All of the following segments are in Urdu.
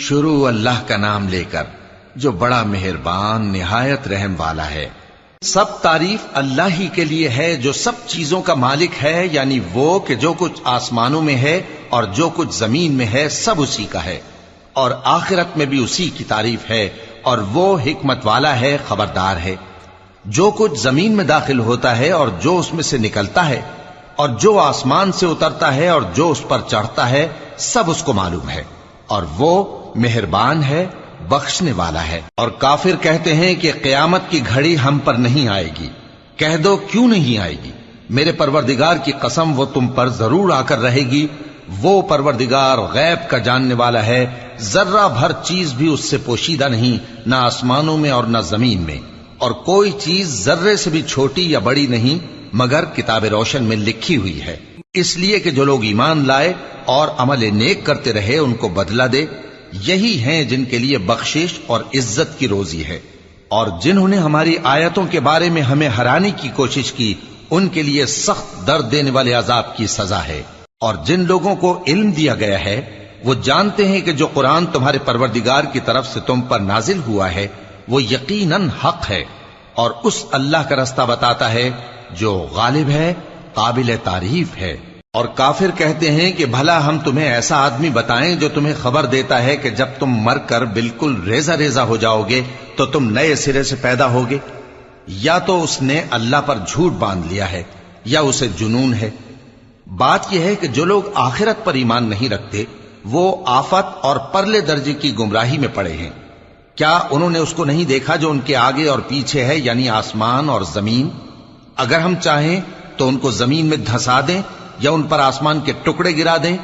شروع اللہ کا نام لے کر جو بڑا مہربان نہایت رحم والا ہے۔ سب تعریف اللہ ہی کے لیے ہے جو سب چیزوں کا مالک ہے، یعنی وہ کہ جو کچھ آسمانوں میں ہے اور جو کچھ زمین میں ہے سب اسی کا ہے، اور آخرت میں بھی اسی کی تعریف ہے، اور وہ حکمت والا ہے، خبردار ہے۔ جو کچھ زمین میں داخل ہوتا ہے اور جو اس میں سے نکلتا ہے، اور جو آسمان سے اترتا ہے اور جو اس پر چڑھتا ہے، سب اس کو معلوم ہے، اور وہ مہربان ہے، بخشنے والا ہے۔ اور کافر کہتے ہیں کہ قیامت کی گھڑی ہم پر نہیں آئے گی۔ کہہ دو کیوں نہیں آئے گی؟ میرے پروردگار کی قسم وہ تم پر ضرور آ کر رہے گی۔ وہ پروردگار غیب کا جاننے والا ہے، ذرہ بھر چیز بھی اس سے پوشیدہ نہیں، نہ آسمانوں میں اور نہ زمین میں، اور کوئی چیز ذرے سے بھی چھوٹی یا بڑی نہیں مگر کتاب روشن میں لکھی ہوئی ہے، اس لیے کہ جو لوگ ایمان لائے اور عمل نیک کرتے رہے ان کو بدلہ دے۔ یہی ہیں جن کے لیے بخشش اور عزت کی روزی ہے، اور جنہوں نے ہماری آیتوں کے بارے میں ہمیں ہرانے کی کوشش کی ان کے لیے سخت درد دینے والے عذاب کی سزا ہے۔ اور جن لوگوں کو علم دیا گیا ہے وہ جانتے ہیں کہ جو قرآن تمہارے پروردگار کی طرف سے تم پر نازل ہوا ہے وہ یقیناً حق ہے، اور اس اللہ کا رستہ بتاتا ہے جو غالب ہے، قابل تعریف ہے۔ اور کافر کہتے ہیں کہ بھلا ہم تمہیں ایسا آدمی بتائیں جو تمہیں خبر دیتا ہے کہ جب تم مر کر بالکل ریزہ ریزہ ہو جاؤ گے تو تم نئے سرے سے پیدا ہوگے؟ یا تو اس نے اللہ پر جھوٹ باندھ لیا ہے یا اسے جنون ہے۔ بات یہ ہے کہ جو لوگ آخرت پر ایمان نہیں رکھتے وہ آفت اور پرلے درجے کی گمراہی میں پڑے ہیں۔ کیا انہوں نے اس کو نہیں دیکھا جو ان کے آگے اور پیچھے ہے، یعنی آسمان اور زمین؟ اگر ہم چاہیں تو ان کو زمین میں دھسا دیں یا ان پر آسمان کے ٹکڑے گرا دیں،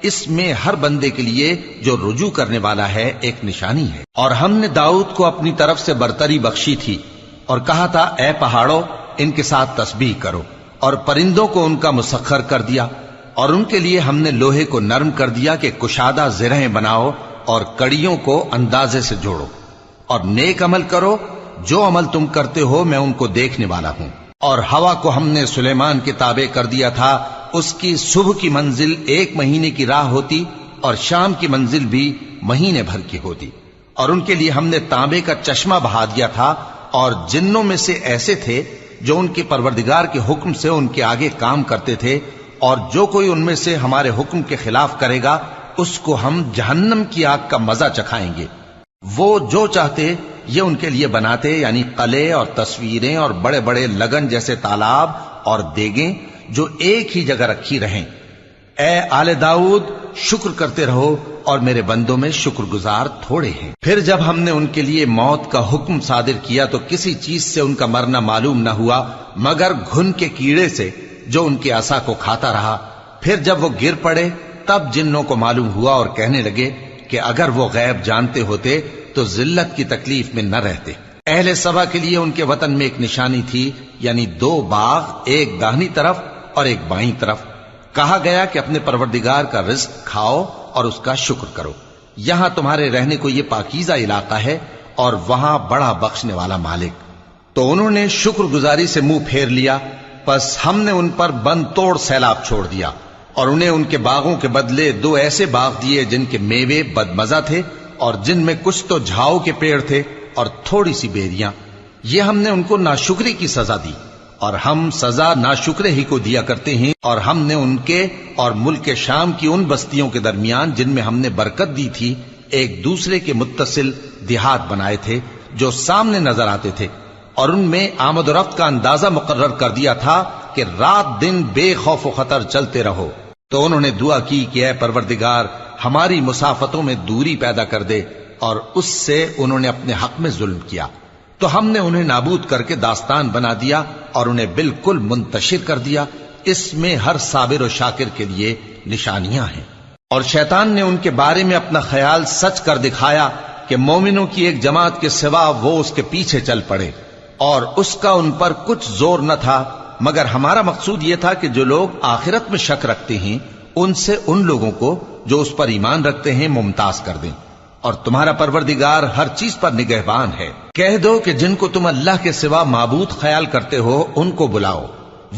اس میں ہر بندے کے لیے جو رجوع کرنے والا ہے ایک نشانی ہے۔ اور ہم نے داؤد کو اپنی طرف سے برتری بخشی تھی اور کہا تھا اے پہاڑوں ان کے ساتھ تسبیح کرو، اور پرندوں کو ان کا مسخر کر دیا، اور ان کے لیے ہم نے لوہے کو نرم کر دیا کہ کشادہ زرہیں بناؤ اور کڑیوں کو اندازے سے جوڑو، اور نیک عمل کرو، جو عمل تم کرتے ہو میں ان کو دیکھنے والا ہوں۔ اور ہوا کو ہم نے سلیمان کے تابع کر دیا تھا، اس کی صبح کی منزل 1 مہینے کی راہ ہوتی اور شام کی منزل بھی مہینے بھر کی ہوتی۔ اور ان کے لیے ہم نے تانبے کا چشمہ بہا دیا تھا، اور جنوں میں سے ایسے تھے جو ان کے پروردگار کے حکم سے ان کے آگے کام کرتے تھے، اور جو کوئی ان میں سے ہمارے حکم کے خلاف کرے گا اس کو ہم جہنم کی آگ کا مزہ چکھائیں گے۔ وہ جو چاہتے یہ ان کے لیے بناتے، یعنی قلعے اور تصویریں اور بڑے بڑے لگن جیسے تالاب اور دیگیں جو ایک ہی جگہ رکھی رہیں۔ اے آل داؤد شکر کرتے رہو، اور میرے بندوں میں شکر گزار تھوڑے ہیں۔ پھر جب ہم نے ان کے لیے موت کا حکم صادر کیا تو کسی چیز سے ان کا مرنا معلوم نہ ہوا مگر گھن کے کیڑے سے جو ان کے عصا کو کھاتا رہا۔ پھر جب وہ گر پڑے تب جنوں کو معلوم ہوا اور کہنے لگے کہ اگر وہ غیب جانتے ہوتے تو ذلت کی تکلیف میں نہ رہتے۔ اہل سبا کے لیے ان کے وطن میں ایک نشانی تھی، یعنی 2 باغ، ایک داہنی طرف اور ایک بائیں طرف۔ کہا گیا کہ اپنے پروردگار کا رزق کھاؤ اور اس کا شکر کرو، یہاں تمہارے رہنے کو یہ پاکیزہ علاقہ ہے اور وہاں بڑا بخشنے والا مالک۔ تو انہوں نے شکر گزاری سے منہ پھیر لیا، پس ہم نے ان پر بند توڑ سیلاب چھوڑ دیا، اور انہیں ان کے باغوں کے بدلے 2 ایسے باغ دیے جن کے میوے بدمزہ تھے اور جن میں کچھ تو جھاؤ کے پیڑ تھے اور تھوڑی سی بیریاں۔ یہ ہم نے ان کو ناشکری کی سزا دی، اور ہم سزا ناشکرے ہی کو دیا کرتے ہیں۔ اور ہم نے ان کے اور ملک شام کی ان بستیوں کے درمیان جن میں ہم نے برکت دی تھی ایک دوسرے کے متصل دیہات بنائے تھے جو سامنے نظر آتے تھے، اور ان میں آمد و رفت کا اندازہ مقرر کر دیا تھا کہ رات دن بے خوف و خطر چلتے رہو۔ تو انہوں نے دعا کی کہ اے پروردگار ہماری مسافتوں میں دوری پیدا کر دے، اور اس سے انہوں نے اپنے حق میں ظلم کیا، تو ہم نے انہیں نابود کر کے داستان بنا دیا اور انہیں بالکل منتشر کر دیا۔ اس میں ہر صابر و شاکر کے لیے نشانیاں ہیں۔ اور شیطان نے ان کے بارے میں اپنا خیال سچ کر دکھایا کہ مومنوں کی ایک جماعت کے سوا وہ اس کے پیچھے چل پڑے، اور اس کا ان پر کچھ زور نہ تھا، مگر ہمارا مقصود یہ تھا کہ جو لوگ آخرت میں شک رکھتے ہیں ان سے ان لوگوں کو جو اس پر ایمان رکھتے ہیں ممتاز کر دیں، اور تمہارا پروردگار ہر چیز پر نگہبان ہے۔ کہہ دو کہ جن کو تم اللہ کے سوا معبود خیال کرتے ہو ان کو بلاؤ،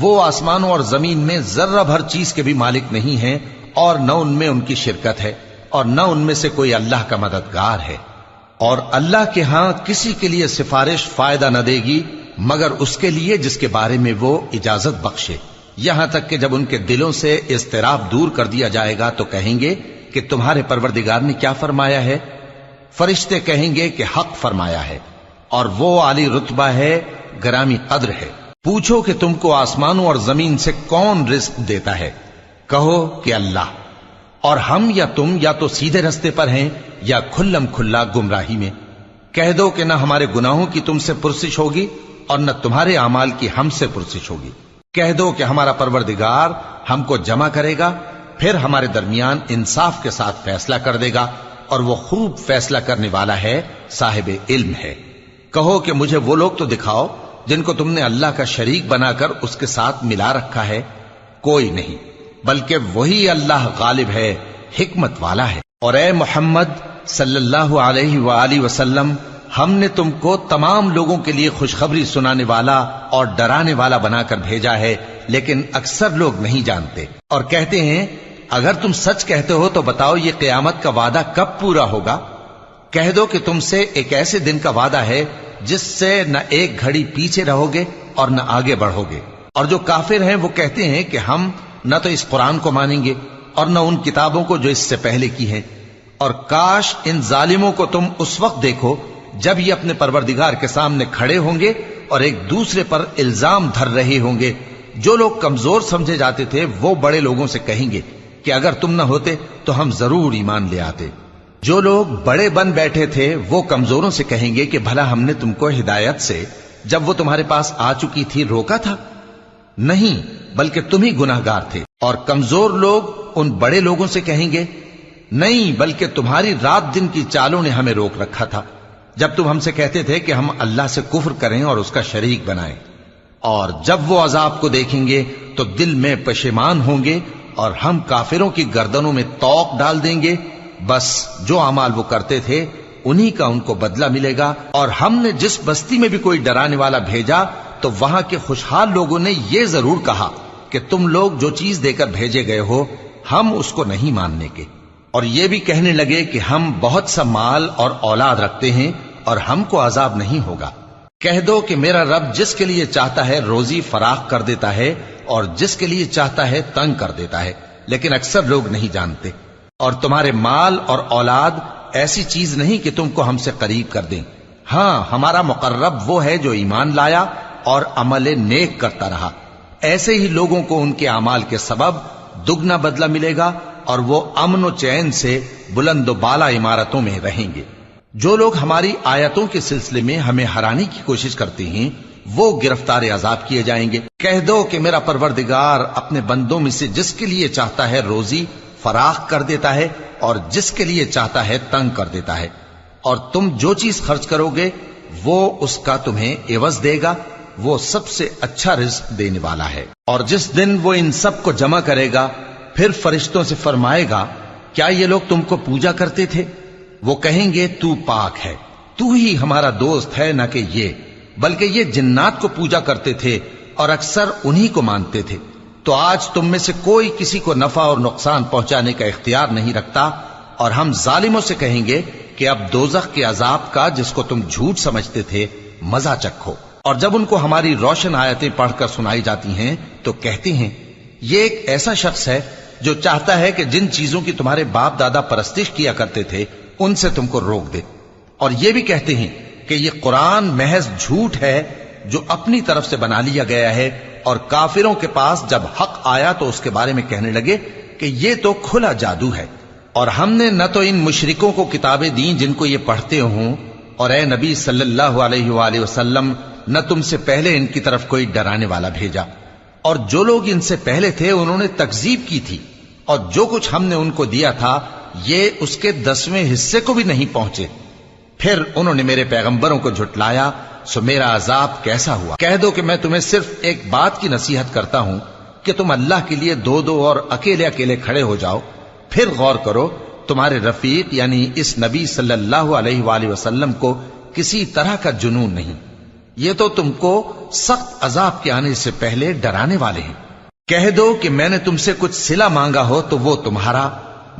وہ آسمانوں اور زمین میں ذرہ بھر چیز کے بھی مالک نہیں ہیں اور نہ ان میں ان کی شرکت ہے، اور نہ ان میں سے کوئی اللہ کا مددگار ہے، اور اللہ کے ہاں کسی کے لیے سفارش فائدہ نہ دے گی مگر اس کے لیے جس کے بارے میں وہ اجازت بخشے، یہاں تک کہ جب ان کے دلوں سے اضطراب دور کر دیا جائے گا تو کہیں گے کہ تمہارے پروردگار نے کیا فرمایا ہے؟ فرشتے کہیں گے کہ حق فرمایا ہے، اور وہ عالی رتبہ ہے، گرامی قدر ہے۔ پوچھو کہ تم کو آسمانوں اور زمین سے کون رزق دیتا ہے؟ کہو کہ اللہ، اور ہم یا تم یا تو سیدھے رستے پر ہیں یا کھلم کھلا گمراہی میں۔ کہہ دو کہ نہ ہمارے گناہوں کی تم سے پرسش ہوگی اور نہ تمہارے اعمال کی ہم سے پرسش ہوگی۔ کہہ دو کہ ہمارا پروردگار ہم کو جمع کرے گا، پھر ہمارے درمیان انصاف کے ساتھ فیصلہ کر دے گا، اور وہ خوب فیصلہ کرنے والا ہے، صاحب علم ہے۔ کہو کہ مجھے وہ لوگ تو دکھاؤ جن کو تم نے اللہ کا شریک بنا کر اس کے ساتھ ملا رکھا ہے۔ کوئی نہیں، بلکہ وہی اللہ غالب ہے، حکمت والا ہے۔ اور اے محمد صلی اللہ علیہ وآلہ وسلم، ہم نے تم کو تمام لوگوں کے لیے خوشخبری سنانے والا اور ڈرانے والا بنا کر بھیجا ہے، لیکن اکثر لوگ نہیں جانتے اور کہتے ہیں اگر تم سچ کہتے ہو تو بتاؤ یہ قیامت کا وعدہ کب پورا ہوگا؟ کہہ دو کہ تم سے ایک ایسے دن کا وعدہ ہے جس سے نہ ایک گھڑی پیچھے رہو گے اور نہ آگے بڑھو گے۔ اور جو کافر ہیں وہ کہتے ہیں کہ ہم نہ تو اس قرآن کو مانیں گے اور نہ ان کتابوں کو جو اس سے پہلے کی ہیں، اور کاش ان ظالموں کو تم اس وقت دیکھو جب یہ اپنے پروردگار کے سامنے کھڑے ہوں گے اور ایک دوسرے پر الزام دھر رہے ہوں گے۔ جو لوگ کمزور سمجھے جاتے تھے وہ بڑے لوگوں سے کہیں گے کہ اگر تم نہ ہوتے تو ہم ضرور ایمان لے آتے۔ جو لوگ بڑے بن بیٹھے تھے وہ کمزوروں سے کہیں گے کہ بھلا ہم نے تم کو ہدایت سے جب وہ تمہارے پاس آ چکی تھی روکا تھا؟ نہیں، بلکہ تم ہی گناہگار تھے۔ اور کمزور لوگ ان بڑے لوگوں سے کہیں گے نہیں، بلکہ تمہاری رات دن کی چالوں نے ہمیں روک رکھا تھا جب تم ہم سے کہتے تھے کہ ہم اللہ سے کفر کریں اور اس کا شریک بنائیں۔ اور جب وہ عذاب کو دیکھیں گے تو دل میں پشیمان ہوں گے اور ہم کافروں کی گردنوں میں توق ڈال دیں گے۔ بس جو اعمال وہ کرتے تھے انہی کا ان کو بدلہ ملے گا۔ اور ہم نے جس بستی میں بھی کوئی ڈرانے والا بھیجا تو وہاں کے خوشحال لوگوں نے یہ ضرور کہا کہ تم لوگ جو چیز دے کر بھیجے گئے ہو ہم اس کو نہیں ماننے کے، اور یہ بھی کہنے لگے کہ ہم بہت سا مال اور اولاد رکھتے ہیں اور ہم کو عذاب نہیں ہوگا۔ کہہ دو کہ میرا رب جس کے لیے چاہتا ہے روزی فراخ کر دیتا ہے اور جس کے لیے چاہتا ہے تنگ کر دیتا ہے، لیکن اکثر لوگ نہیں جانتے۔ اور تمہارے مال اور اولاد ایسی چیز نہیں کہ تم کو ہم سے قریب کر دیں۔ ہاں، ہمارا مقرب وہ ہے جو ایمان لایا اور عمل نیک کرتا رہا۔ ایسے ہی لوگوں کو ان کے اعمال کے سبب دگنا بدلہ ملے گا اور وہ امن و چین سے بلند و بالا عمارتوں میں رہیں گے۔ جو لوگ ہماری آیتوں کے سلسلے میں ہمیں ہرانے کی کوشش کرتے ہیں وہ گرفتار عذاب کیے جائیں گے۔ کہہ دو کہ میرا پروردگار اپنے بندوں میں سے جس کے لیے چاہتا ہے روزی فراخ کر دیتا ہے اور جس کے لیے چاہتا ہے تنگ کر دیتا ہے، اور تم جو چیز خرچ کرو گے وہ اس کا تمہیں عوض دے گا، وہ سب سے اچھا رزق دینے والا ہے۔ اور جس دن وہ ان سب کو جمع کرے گا پھر فرشتوں سے فرمائے گا کیا یہ لوگ تم کو پوجا کرتے تھے؟ وہ کہیں گے تو پاک ہے، تو ہی ہمارا دوست ہے، نہ کہ یہ، بلکہ یہ جنات کو پوجا کرتے تھے اور اکثر انہی کو مانتے تھے۔ تو آج تم میں سے کوئی کسی کو نفع اور نقصان پہنچانے کا اختیار نہیں رکھتا، اور ہم ظالموں سے کہیں گے کہ اب دوزخ کے عذاب کا جس کو تم جھوٹ سمجھتے تھے مزہ چکھو۔ اور جب ان کو ہماری روشن آیتیں پڑھ کر سنائی جاتی ہیں تو کہتے ہیں یہ ایک ایسا شخص ہے جو چاہتا ہے کہ جن چیزوں کی تمہارے باپ دادا پرستش کیا کرتے تھے ان سے تم کو روک دے، اور یہ بھی کہتے ہیں کہ یہ قرآن محض جھوٹ ہے جو اپنی طرف سے بنا لیا گیا ہے۔ اور کافروں کے پاس جب حق آیا تو اس کے بارے میں کہنے لگے کہ یہ تو کھلا جادو ہے، اور ہم نے نہ تو ان مشرکوں کو کتابیں دیں جن کو یہ پڑھتے ہوں، اور اے نبی صلی اللہ علیہ وآلہ وسلم نہ تم سے پہلے ان کی طرف کوئی ڈرانے والا بھیجا، اور جو لوگ ان سے پہلے تھے انہوں نے تکذیب کی تھی، اور جو کچھ ہم نے ان کو دیا تھا یہ اس کے 10ویں حصے کو بھی نہیں پہنچے۔ پھر انہوں نے میرے پیغمبروں کو جھٹلایا، سو میرا عذاب کیسا ہوا۔ کہہ دو کہ میں تمہیں صرف ایک بات کی نصیحت کرتا ہوں کہ تم اللہ کے لیے دو دو اور اکیلے اکیلے کھڑے ہو جاؤ، پھر غور کرو تمہارے رفیق یعنی اس نبی صلی اللہ علیہ وآلہ وسلم کو کسی طرح کا جنون نہیں، یہ تو تم کو سخت عذاب کے آنے سے پہلے ڈرانے والے ہیں۔ کہہ دو کہ میں نے تم سے کچھ صلہ مانگا ہو تو وہ تمہارا،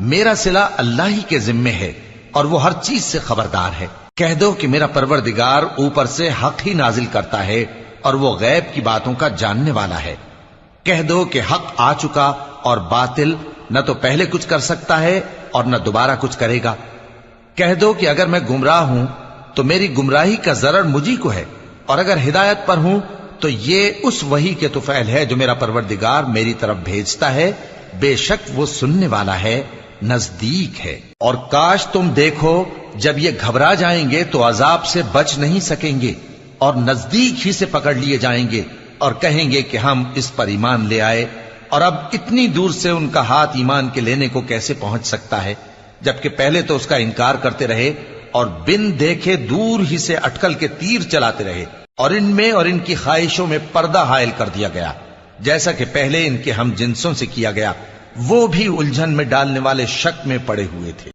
میرا صلہ اللہ ہی کے ذمے ہے اور وہ ہر چیز سے خبردار ہے۔ کہہ دو کہ میرا پروردگار اوپر سے حق ہی نازل کرتا ہے اور وہ غیب کی باتوں کا جاننے والا ہے۔ کہہ دو کہ حق آ چکا اور باطل نہ تو پہلے کچھ کر سکتا ہے اور نہ دوبارہ کچھ کرے گا۔ کہہ دو کہ اگر میں گمراہ ہوں تو میری گمراہی کا ضرر مجھی کو ہے، اور اگر ہدایت پر ہوں تو یہ اس وحی کے طفیل ہے جو میرا پروردگار میری طرف بھیجتا ہے، بے شک وہ سننے والا ہے، نزدیک ہے۔ اور کاش تم دیکھو جب یہ گھبرا جائیں گے تو عذاب سے بچ نہیں سکیں گے اور نزدیک ہی سے پکڑ لیے جائیں گے اور کہیں گے کہ ہم اس پر ایمان لے آئے، اور اب اتنی دور سے ان کا ہاتھ ایمان کے لینے کو کیسے پہنچ سکتا ہے، جبکہ پہلے تو اس کا انکار کرتے رہے اور بن دیکھے دور ہی سے اٹکل کے تیر چلاتے رہے، اور ان میں اور ان کی خواہشوں میں پردہ حائل کر دیا گیا، جیسا کہ پہلے ان کے ہم جنسوں سے کیا گیا، وہ بھی الجھن میں ڈالنے والے شک میں پڑے ہوئے تھے۔